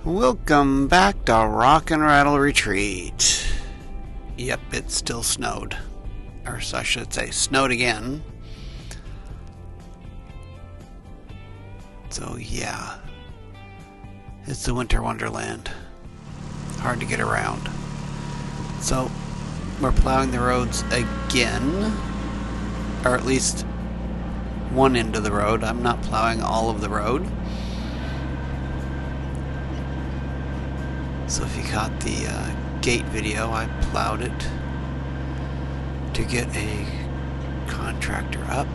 Welcome back to Rock and Rattle Retreat. Yep, it still snowed. Or so I should say, snowed again. So yeah, it's the winter wonderland. Hard to get around. So we're plowing the roads again. Or at least one end of the road. I'm not plowing all of the road. So if you caught the gate video, I plowed it to get a contractor up.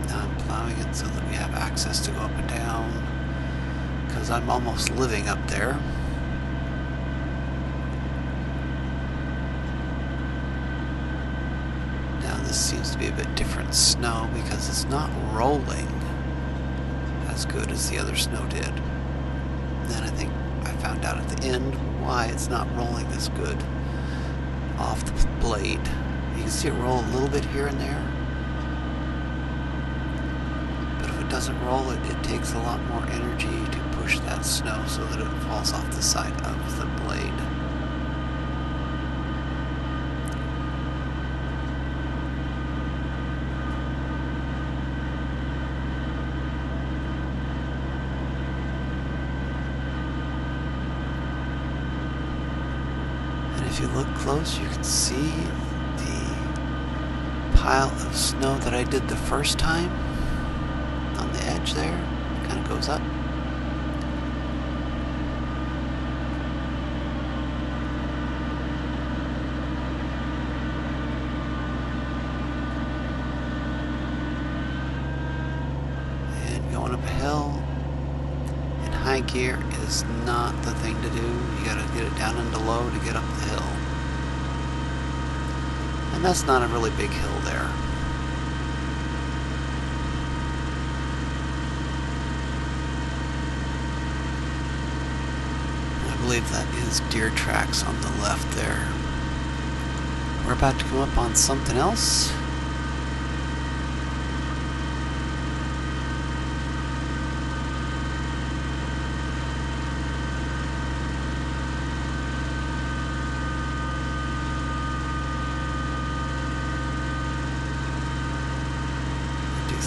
Now I'm plowing it so that we have access to go up and down, because I'm almost living up there. Now this seems to be a bit different snow because it's not rolling as good as the other snow did. Then I think I found out at the end why it's not rolling as good off the blade. You can see it roll a little bit here and there, but if it doesn't roll, it takes a lot more energy to push that snow so that it falls off the side of the blade. If you look close, you can see the pile of snow that I did the first time on the edge there. It kind of goes up. And going up a hill in high gear is not the thing to do. You gotta get it down into low to get up the hill. And that's not a really big hill there. I believe that is deer tracks on the left there. We're about to come up on something else.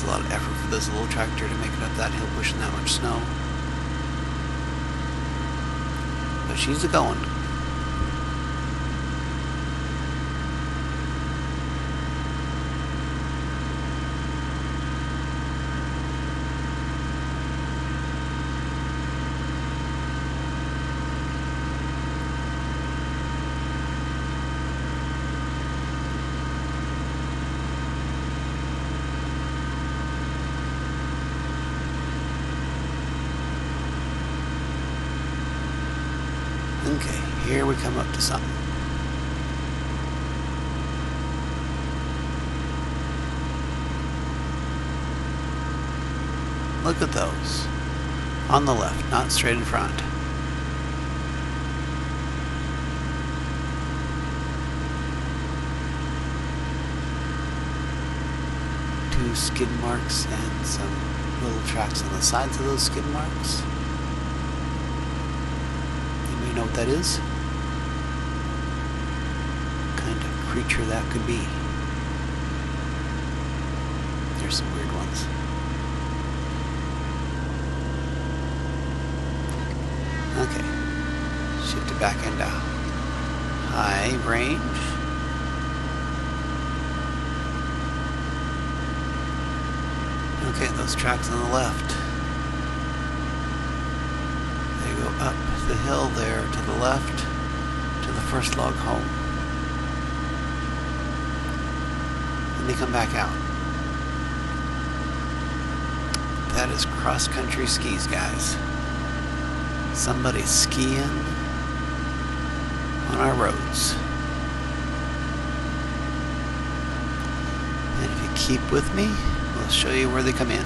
A lot of effort for this little tractor to make it up that hill pushing that much snow. But she's a-going. Okay, here we come up to something. Look at those. On the left, not straight in front. Two skid marks and some little tracks on the sides of those skid marks. You know what that is? What kind of creature that could be. There's some weird ones. Okay. Shift it back into high range. Okay, those tracks on the left. They go up the hill there to the left to the first log home. And they come back out. That is cross-country skis, guys. Somebody's skiing on our roads. And if you keep with me, we'll show you where they come in.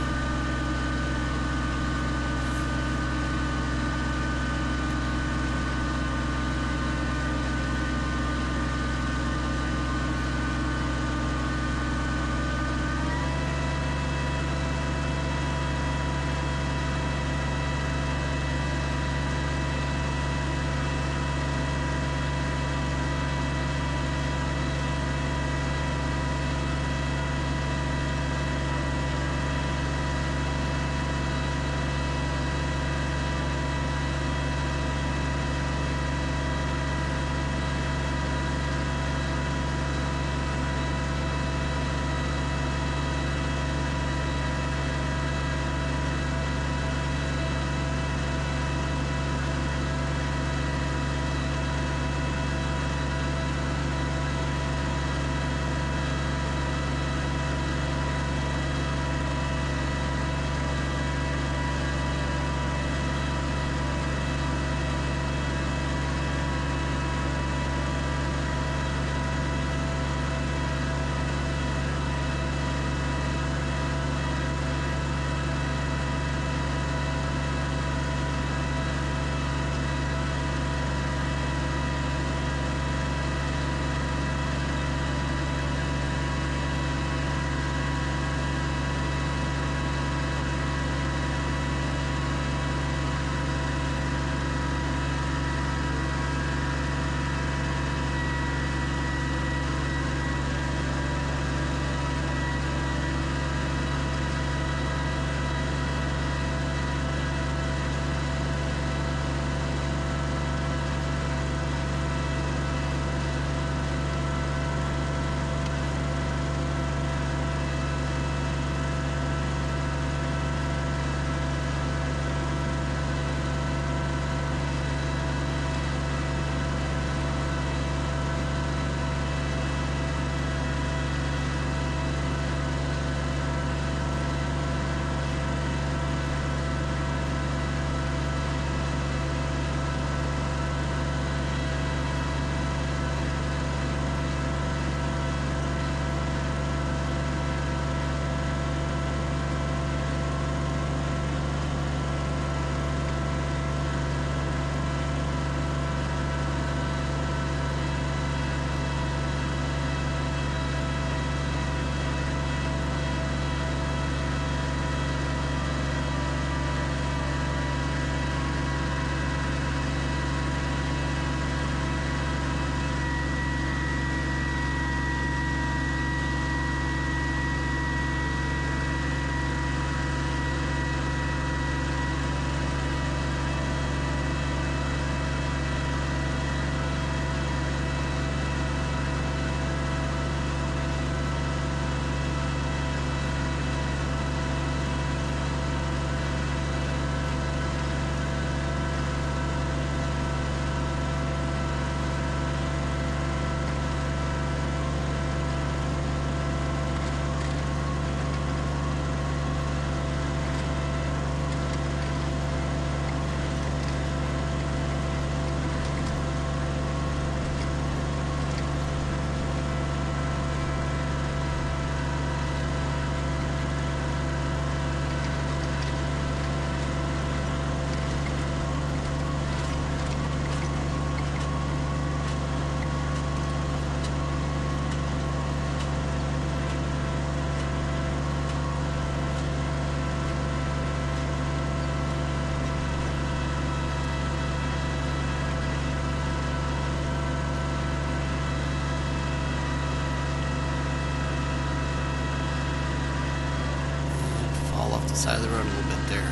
side of the road a little bit there.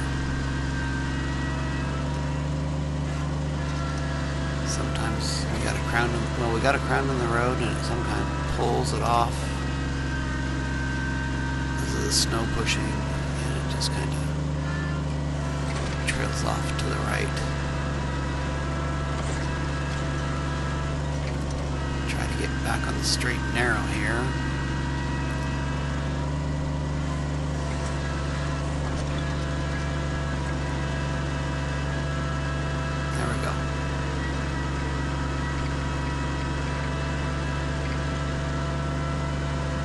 Sometimes we got a crown in, well, we got a crown in the road and it sometimes pulls it off. This is the snow pushing and it just kind of trails off to the right. Try to get back on the straight and narrow here. There we go.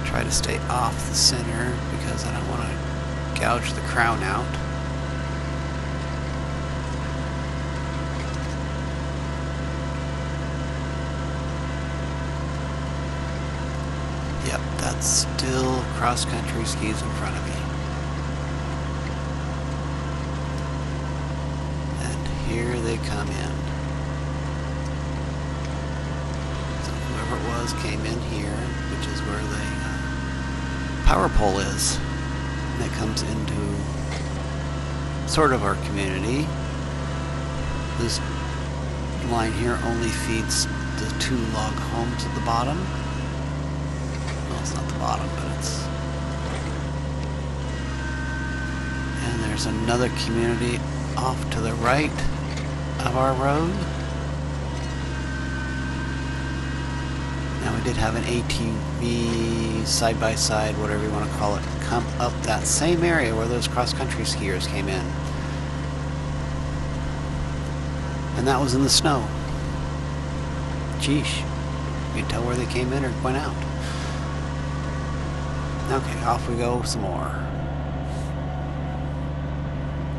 Try to stay off the center because I don't want to gouge the crown out. Yep, that's still cross-country skis in front of me. And here they come in. So whoever it was came in here, which is where the power pole is. And it comes into sort of our community. This line here only feeds the 2 log homes at the bottom. Well, it's not the bottom, but it's... And there's another community off to the right of our road. Now we did have an ATV, side-by-side, whatever you want to call it, come up that same area where those cross-country skiers came in. And that was in the snow. Geesh. You can tell where they came in or went out. Okay, off we go some more.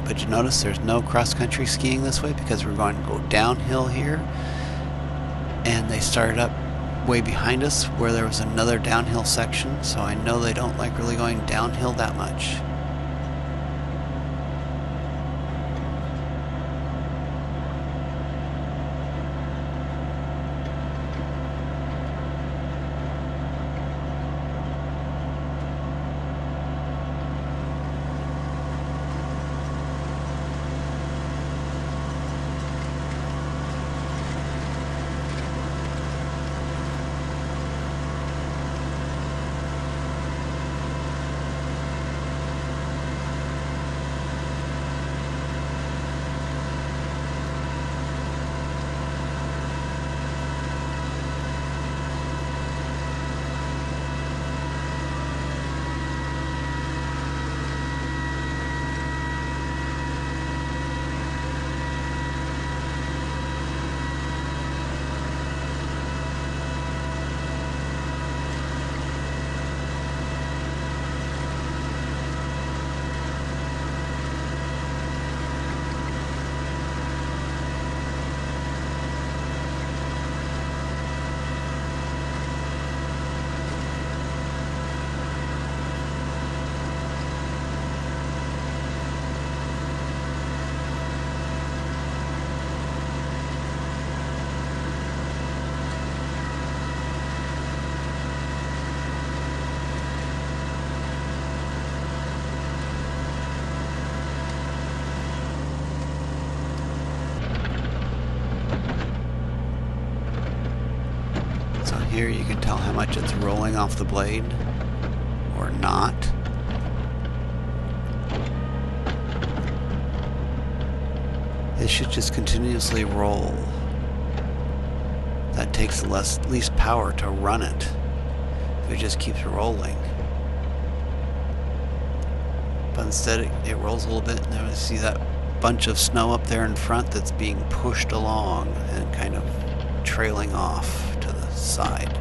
But you notice there's no cross-country skiing this way because we're going to go downhill here. And they started up way behind us where there was another downhill section, so I know they don't like really going downhill that much. Here you can tell how much it's rolling off the blade or not. It should just continuously roll. That takes the least power to run it. If it just keeps rolling. But instead it rolls a little bit, and then we see that bunch of snow up there in front that's being pushed along and kind of trailing off to the side.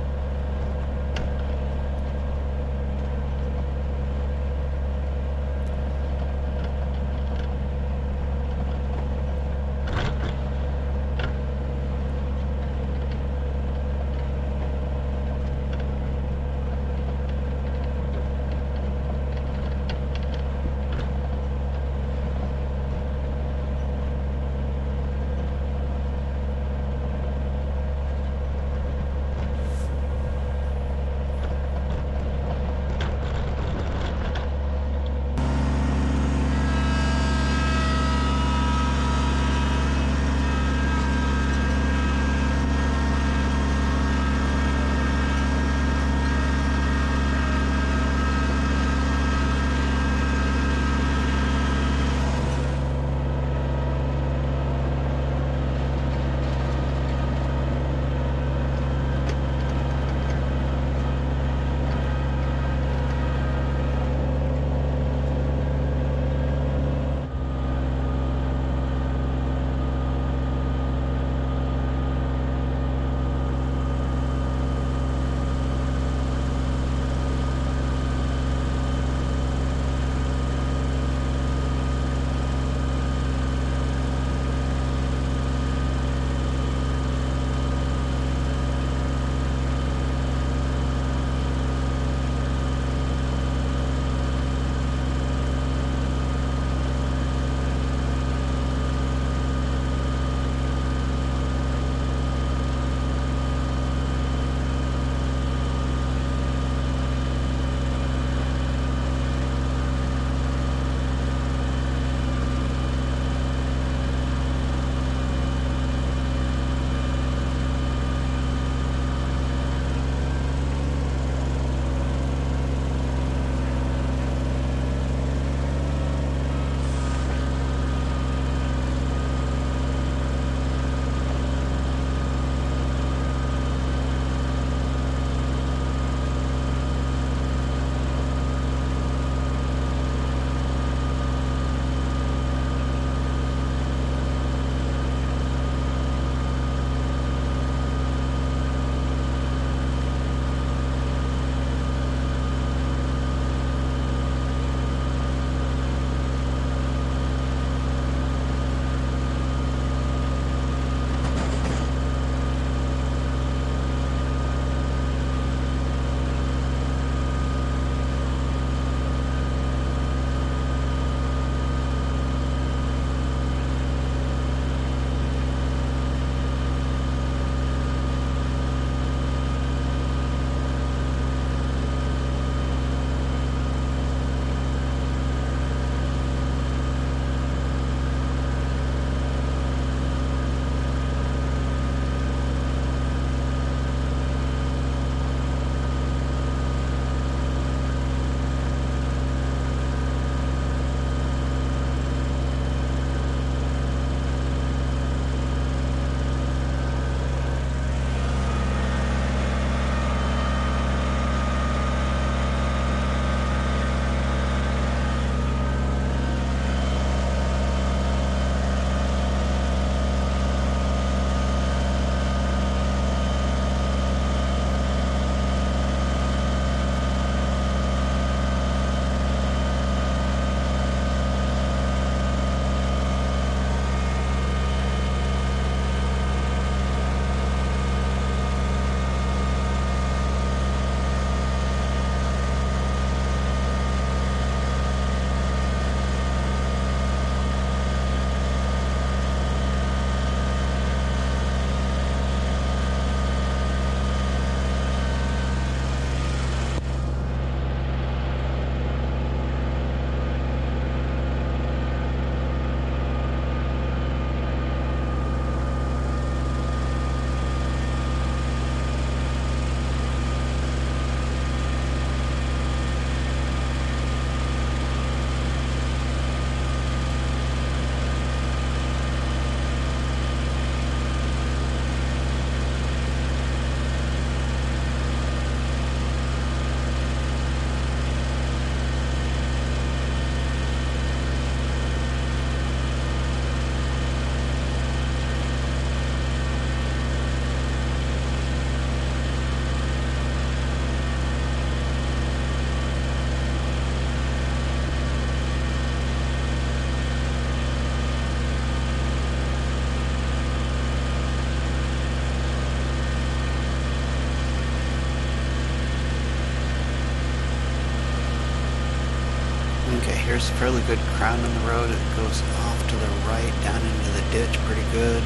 there's a fairly good crown in the road. It goes off to the right, down into the ditch pretty good.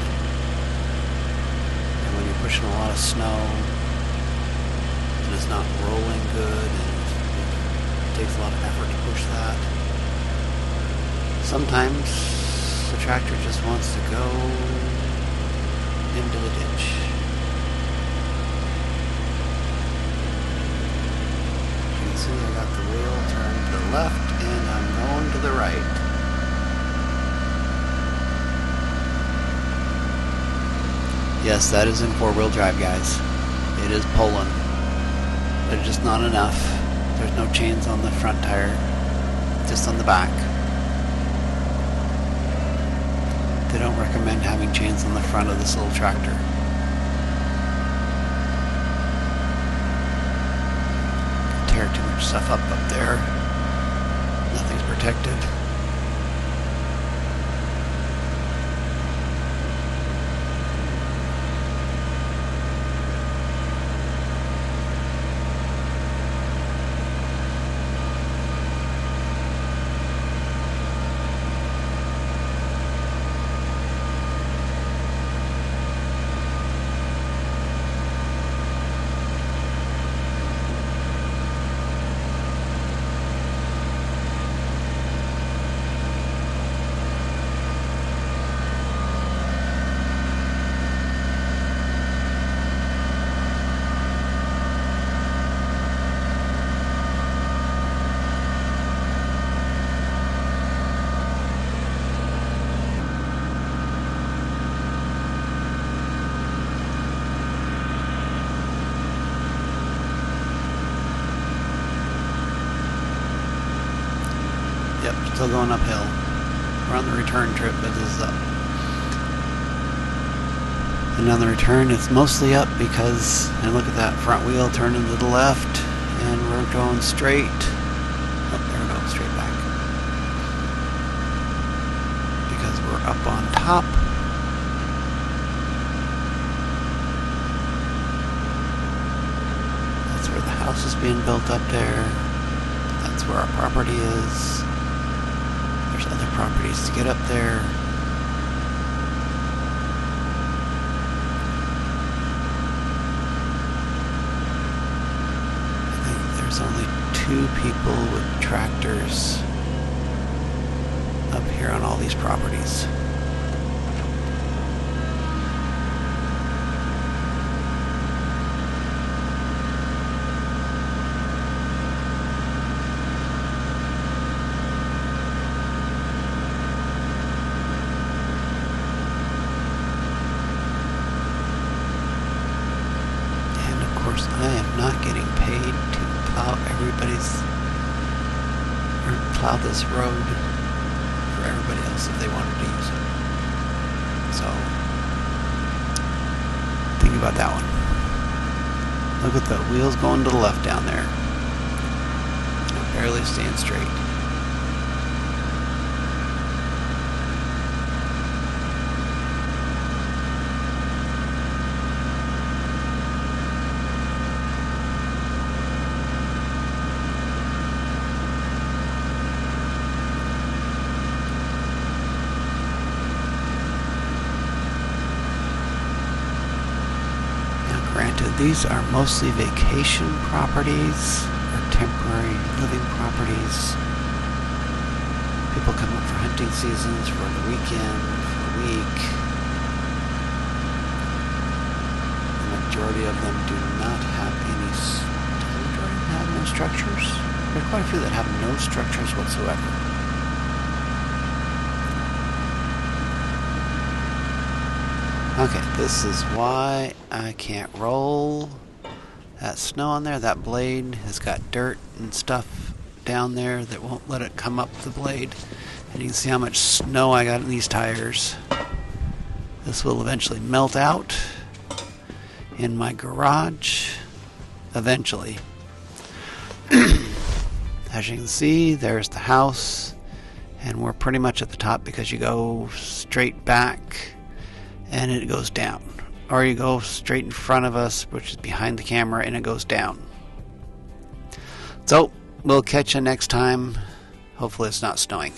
And when you're pushing a lot of snow, and it's not rolling good, and it takes a lot of effort to push that. Sometimes the tractor just wants to go into the ditch. You can see I got the wheel turned to the left and I'm going to the right. Yes, that is in four-wheel drive, guys. It is pulling. There's just not enough. There's no chains on the front tire, just on the back. They don't recommend having chains on the front of this little tractor. Tear too much stuff up there. Nothing's protected. Yep, still going uphill. We're on the return trip, but this is up. And on the return, it's mostly up because, and look at that front wheel turning to the left, and we're going straight. Oh, there we go, straight back. Because we're up on top. That's where the house is being built up there. That's where our property is. There's other properties to get up there. I think there's only 2 people with tractors up here on all these properties. I am not getting paid to plow plow this road for everybody else if they wanted to use it. So, think about that one. Look at the wheels going to the left down there. I'm barely staying straight. Granted, these are mostly vacation properties or temporary living properties. People come up for hunting seasons, for the weekend, for a week. The majority of them do not have any. Does the majority have no structures? There are quite a few that have no structures whatsoever. Okay, this is why I can't roll that snow on there. That blade has got dirt and stuff down there that won't let it come up the blade. And you can see how much snow I got in these tires. This will eventually melt out in my garage. Eventually. As you can see, there's the house. And we're pretty much at the top because you go straight back and it goes down, or you go straight in front of us, which is behind the camera, and it goes down. So we'll catch you next time Hopefully it's not snowing.